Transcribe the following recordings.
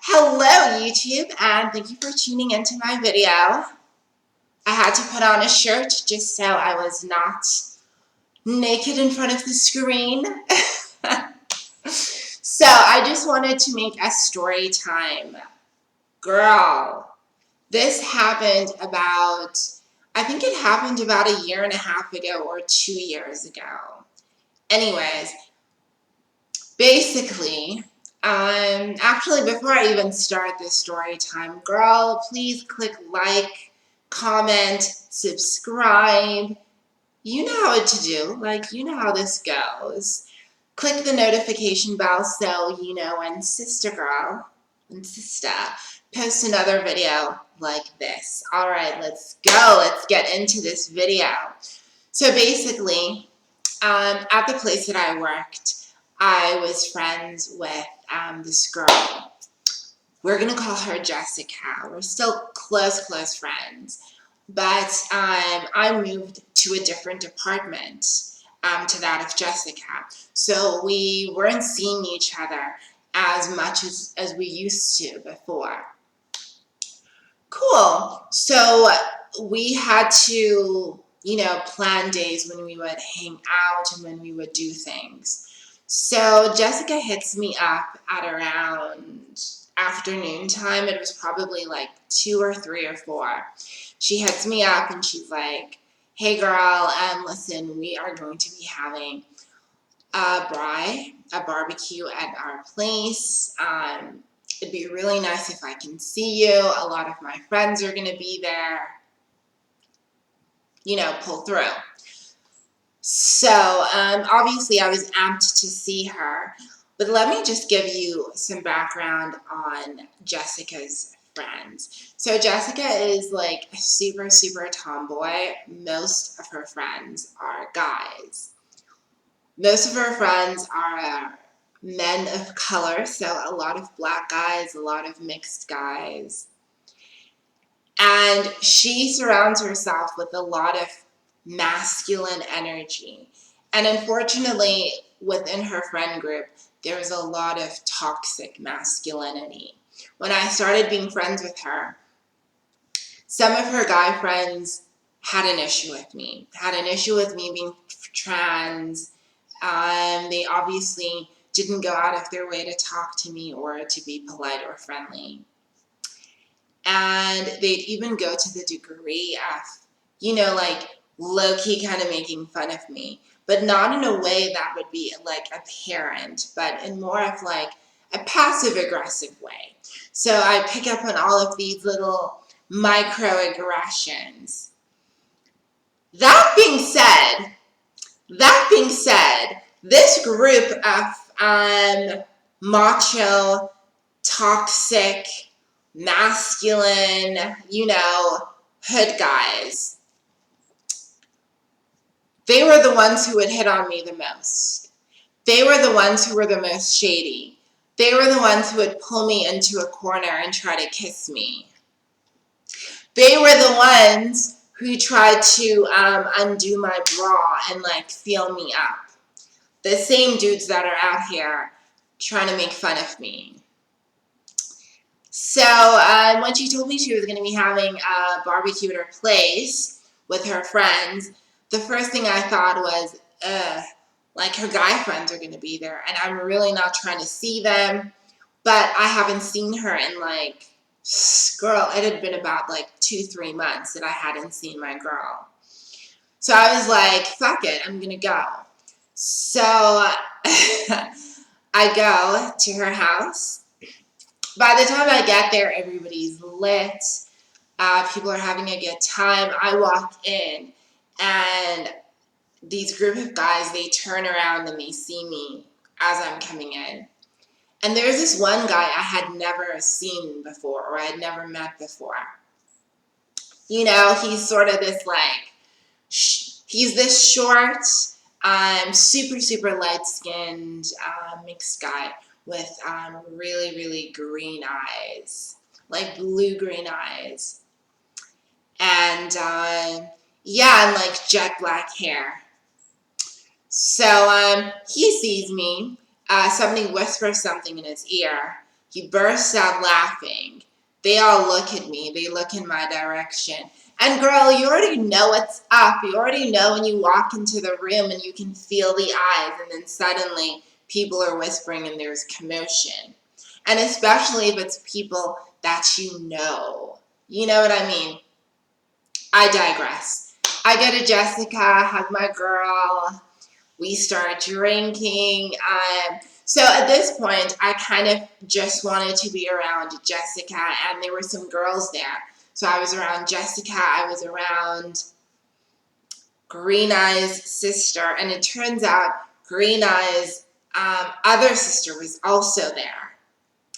Hello YouTube, and thank you for tuning into my video. I had to put on a shirt just so I was not naked in front of the screen. So I just wanted to make a story time. Girl, this happened I think it happened about a year and a half ago or 2 years ago. Anyways, basically, actually, before I even start this story time, girl, please click like, comment, subscribe. You know what to do. You know how this goes. Click the notification bell so you know when sister posts another video like this. All right, let's go. Let's get into this video. So basically, at the place that I worked, I was friends with this girl. We're going to call her Jessica. We're still close friends. But I moved to a different department to that of Jessica. So we weren't seeing each other as much as we used to before. Cool. So we had to, plan days when we would hang out and when we would do things. So Jessica hits me up at around afternoon time. It was probably like 2 or 3 or 4. She hits me up and she's like, "Hey girl, listen, we are going to be having a barbecue at our place. It'd be really nice if I can see you. A lot of my friends are going to be there. Pull through." So obviously I was amped to see her, but let me just give you some background on Jessica's friends. So Jessica is like a super tomboy. Most of her friends are guys. Most of her friends are men of color, so a lot of black guys, a lot of mixed guys. And she surrounds herself with a lot of masculine energy. And unfortunately, within her friend group, there's a lot of toxic masculinity. When I started being friends with her, some of her guy friends had an issue with me, being trans. They obviously didn't go out of their way to talk to me or to be polite or friendly. And they'd even go to the degree of, low-key kind of making fun of me, but not in a way that would be like apparent, but in more of like a passive-aggressive way. So I pick up on all of these little microaggressions. That being said, this group of macho, toxic, masculine, hood guys, they were the ones who would hit on me the most. They were the ones who were the most shady. They were the ones who would pull me into a corner and try to kiss me. They were the ones who tried to undo my bra and feel me up. The same dudes that are out here trying to make fun of me. So when she told me she was going to be having a barbecue at her place with her friends, the first thing I thought was, her guy friends are going to be there, and I'm really not trying to see them, but I haven't seen her in girl, it had been about 2-3 months that I hadn't seen my girl. So I was like, fuck it, I'm going to go. So I go to her house. By the time I get there, everybody's lit. People are having a good time. I walk in, and these group of guys, they turn around and they see me as I'm coming in. And there's this one guy I had never seen before, or I had never met before. He's sort of this he's this short, super light-skinned, mixed guy with really green eyes, like blue-green eyes. And yeah, and jet black hair. So he sees me. Somebody whispers something in his ear. He bursts out laughing. They all look at me. They look in my direction. And girl, you already know what's up. You already know when you walk into the room and you can feel the eyes, and then suddenly people are whispering and there's commotion. And especially if it's people that you know. You know what I mean? I digress. I go to Jessica, hug my girl. We start drinking. So at this point, I kind of just wanted to be around Jessica, and there were some girls there. So I was around Jessica, I was around Green Eye's sister, and it turns out Green Eye's other sister was also there.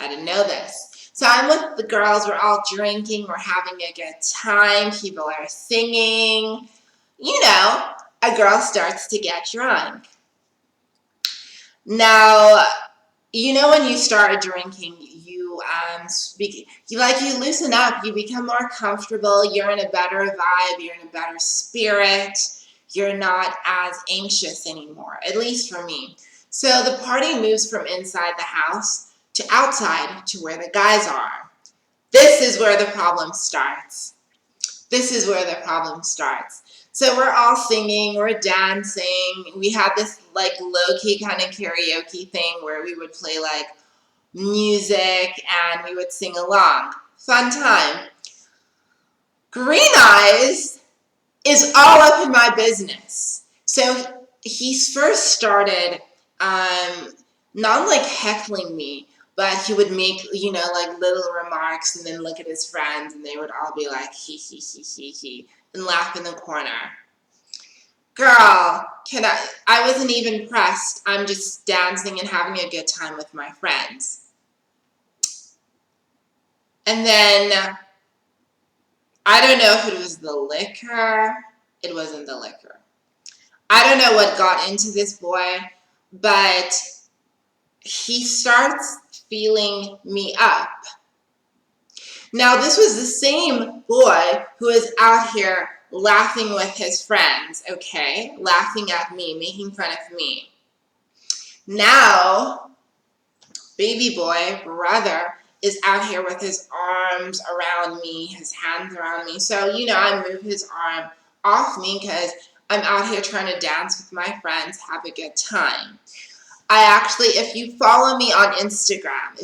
I didn't know this. So I'm with the girls, we're all drinking, we're having a good time, people are singing. You know, a girl starts to get drunk. Now, you know, when you start drinking, you you loosen up, you become more comfortable, you're in a better vibe, you're in a better spirit, you're not as anxious anymore, at least for me. So the party moves from inside the house to outside to where the guys are. This is where the problem starts. This is where the problem starts. So we're all singing, we're dancing. We had this like low-key kind of karaoke thing where we would play like music and we would sing along. Fun time. Green Eyes is all up in my business. So he first started not like heckling me, but he would make, you know, like little remarks and then look at his friends and they would all be like, he, and laugh in the corner. Girl, I wasn't even pressed. I'm just dancing and having a good time with my friends. And then, I don't know if it was the liquor. It wasn't the liquor. I don't know what got into this boy, but he starts feeling me up. Now, this was the same boy who was out here laughing with his friends, okay? Laughing at me, making fun of me. Now, baby boy, brother, is out here with his arms around me, his hands around me. So, you know, I move his arm off me because I'm out here trying to dance with my friends, have a good time. I actually, if you follow me on Instagram,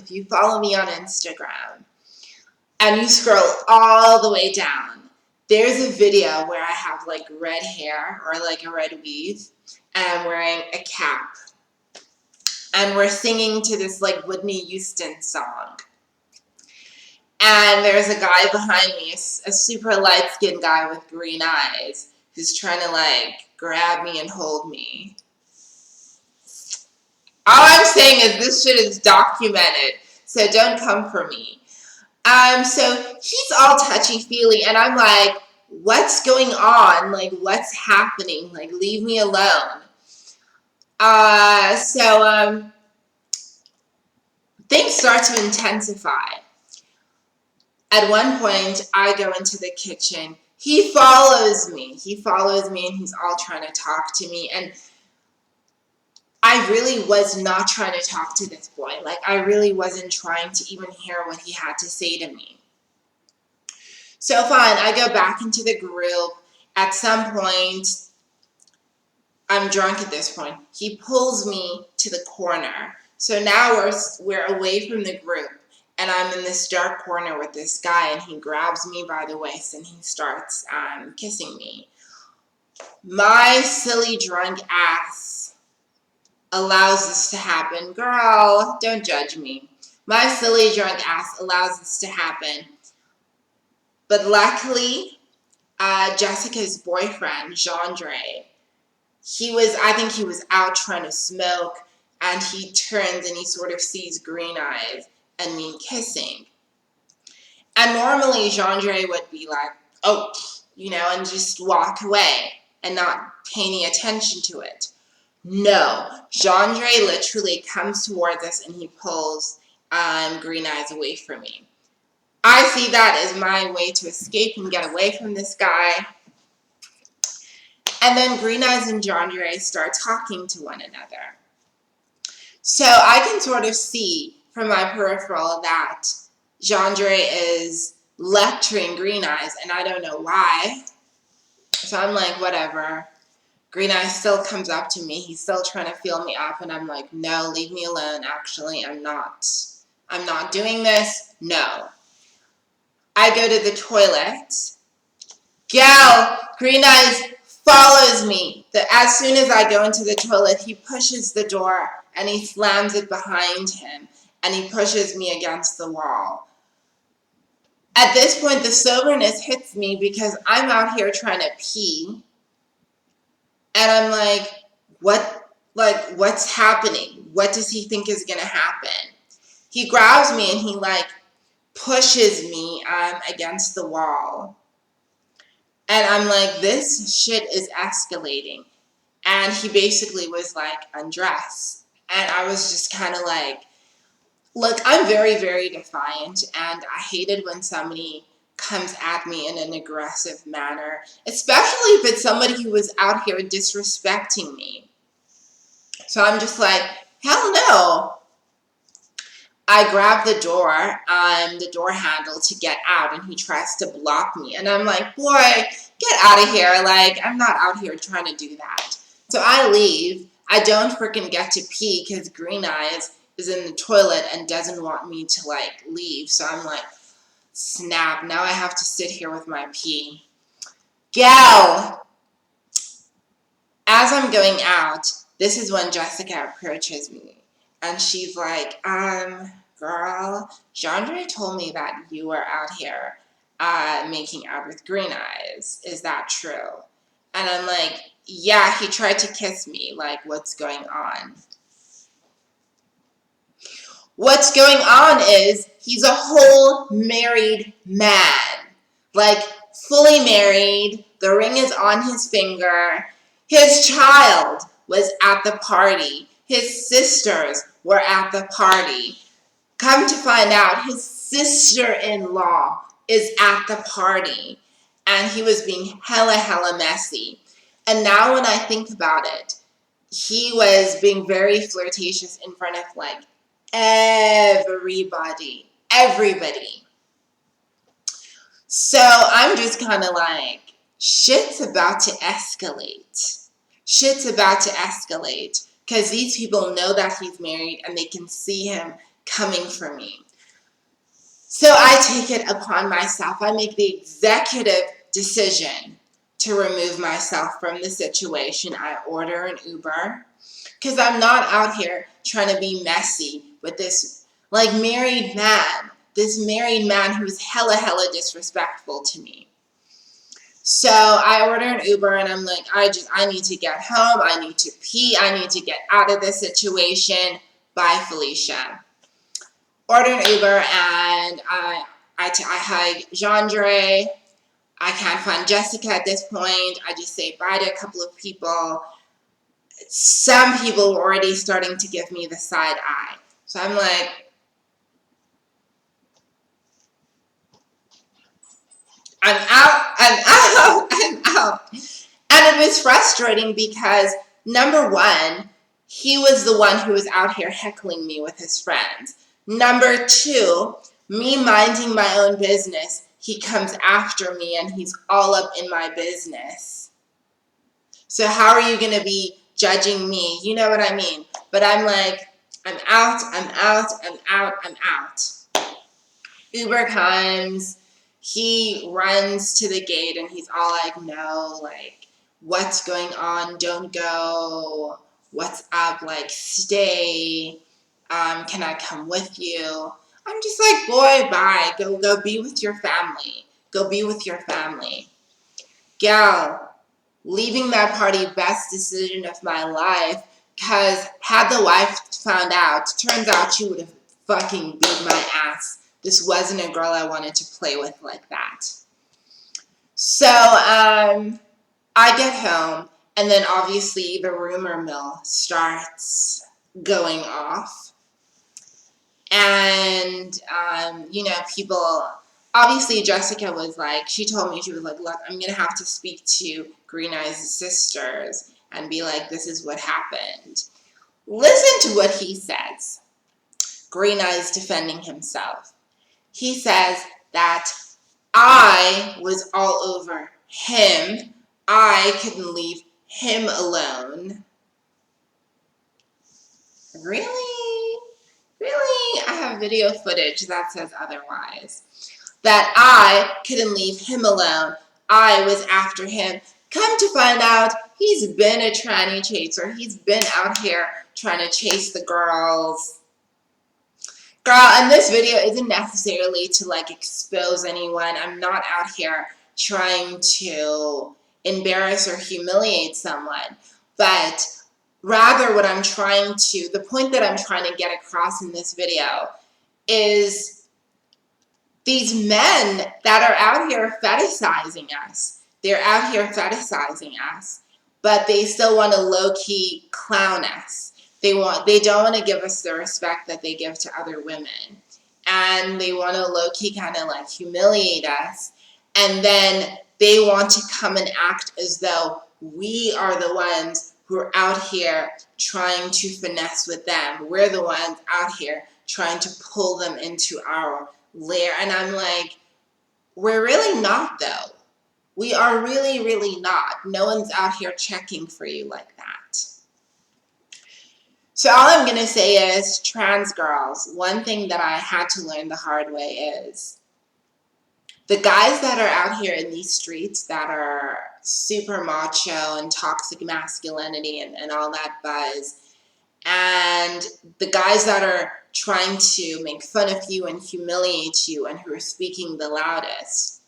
and you scroll all the way down, there's a video where I have like red hair or like a red weave, and I'm wearing a cap. And we're singing to this like Whitney Houston song. And there's a guy behind me, a super light-skinned guy with green eyes, who's trying to like grab me and hold me. All I'm saying is this shit is documented, so don't come for me. So he's all touchy-feely, and I'm like, what's going on? Like, what's happening? Like, leave me alone. Things start to intensify. At one point, I go into the kitchen. He follows me, and he's all trying to talk to me, and I really was not trying to talk to this boy. Like, I really wasn't trying to even hear what he had to say to me. So fine, I go back into the group. At some point, I'm drunk at this point. He pulls me to the corner. So now we're away from the group, and I'm in this dark corner with this guy, and he grabs me by the waist and he starts kissing me. My silly drunk ass allows this to happen. Girl, don't judge me. My silly drunk ass allows this to happen. But luckily, Jessica's boyfriend, Jean-Dre, I think he was out trying to smoke, and he turns and he sort of sees Green Eyes and me kissing. And normally Jean-Dre would be like, oh, you know, and just walk away and not pay any attention to it. No, Jean-Dre literally comes towards us and he pulls Green Eyes away from me. I see that as my way to escape and get away from this guy. And then Green Eyes and Jean-Dre start talking to one another. So I can sort of see from my peripheral that Jandre is lecturing Green Eyes, and I don't know why. So I'm like, whatever. Green Eyes still comes up to me. He's still trying to feel me up, and I'm like, no, leave me alone. Actually, I'm not. I'm not doing this. No. I go to the toilet. Gal, Green Eyes follows me. As soon as I go into the toilet, he pushes the door and he slams it behind him, and he pushes me against the wall. At this point, the soberness hits me because I'm out here trying to pee, and I'm like, what's happening? What does he think is gonna happen? He grabs me and he pushes me against the wall. And I'm like, this shit is escalating. And he basically was like, undress. And I was just kind of like, look, I'm very, very defiant. And I hated when somebody comes at me in an aggressive manner, especially if it's somebody who was out here disrespecting me. So I'm just like, hell no. I grab the door handle to get out, and he tries to block me. And I'm like, boy, get out of here. Like, I'm not out here trying to do that. So I leave. I don't freaking get to pee because Green Eyes is in the toilet and doesn't want me to, leave. So I'm like, snap. Now I have to sit here with my pee. Gal! As I'm going out, this is when Jessica approaches me. And she's like, girl, Jandre told me that you were out here making out with Green Eyes. Is that true? And I'm like, yeah, he tried to kiss me. Like, what's going on? What's going on is he's a whole married man. Like, fully married. The ring is on his finger. His child was at the party. His sisters were at the party. Come to find out, his sister-in-law is at the party. And he was being hella messy. And now when I think about it, he was being very flirtatious in front of, everybody. So I'm just kind of like, shit's about to escalate. Because these people know that he's married and they can see him coming for me. So I take it upon myself. I make the executive decision to remove myself from the situation. I order an Uber because I'm not out here trying to be messy with this married man. This married man who's hella disrespectful to me. So I order an Uber and I'm like, I need to get home. I need to pee. I need to get out of this situation. Bye, Felicia. Order an Uber and I hug Jandre. I can't find Jessica at this point. I just say bye to a couple of people. Some people were already starting to give me the side eye. So I'm like, I'm out. And it was frustrating because, number one, he was the one who was out here heckling me with his friends. Number two, me minding my own business, he comes after me and he's all up in my business. So how are you going to be judging me? You know what I mean? But I'm like, I'm out. Uber comes. He runs to the gate and he's all like, no, what's going on? Don't go. What's up? Stay. Can I come with you? I'm just like, boy, bye. Go be with your family. Gal, leaving that party, best decision of my life, because had the wife found out, turns out she would have fucking beat my ass. This wasn't a girl I wanted to play with like that. So, I get home, and then obviously the rumor mill starts going off. And, people, obviously Jessica was like, she told me, she was like, look, I'm going to have to speak to Green Eyes' sisters and be like, this is what happened. Listen to what he says. Green Eye's defending himself. He says that I was all over him. I couldn't leave him alone. Really? Really? I have video footage that says otherwise. That I couldn't leave him alone. I was after him. Come to find out, he's been a tranny chaser. He's been out here trying to chase the girls. Girl, and this video isn't necessarily to like expose anyone. I'm not out here trying to embarrass or humiliate someone. But rather what I'm trying to, the point that I'm trying to get across in this video is these men that are out here fetishizing us. They're out here fetishizing us, but they still want to low-key clown us. They don't want to give us the respect that they give to other women. And they want to low-key kind of like humiliate us. And then they want to come and act as though we are the ones who are out here trying to finesse with them. We're the ones out here trying to pull them into our lair. And I'm like, we're really not though. We are really, really not. No one's out here checking for you like that. So all I'm going to say is, trans girls, one thing that I had to learn the hard way is the guys that are out here in these streets that are super macho and toxic masculinity and all that buzz, and the guys that are trying to make fun of you and humiliate you and who are speaking the loudest,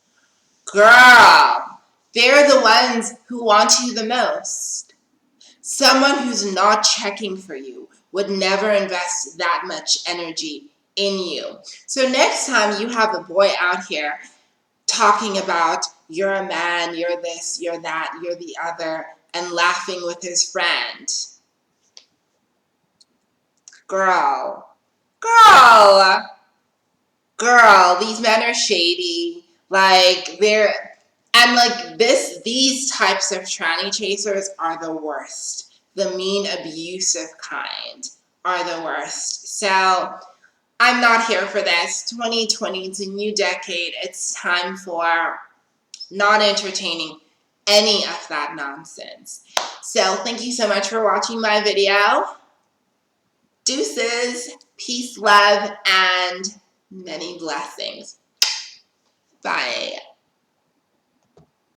girl, they're the ones who want you the most. Someone who's not checking for you would never invest that much energy in you. So next time you have a boy out here talking about you're a man, you're this, you're that, you're the other, and laughing with his friend, girl, these men are shady. Like these types of tranny chasers are the worst. The mean, abusive kind are the worst. So I'm not here for this. 2020 is a new decade. It's time for not entertaining any of that nonsense. So thank you so much for watching my video. Deuces, peace, love, and many blessings. Bye.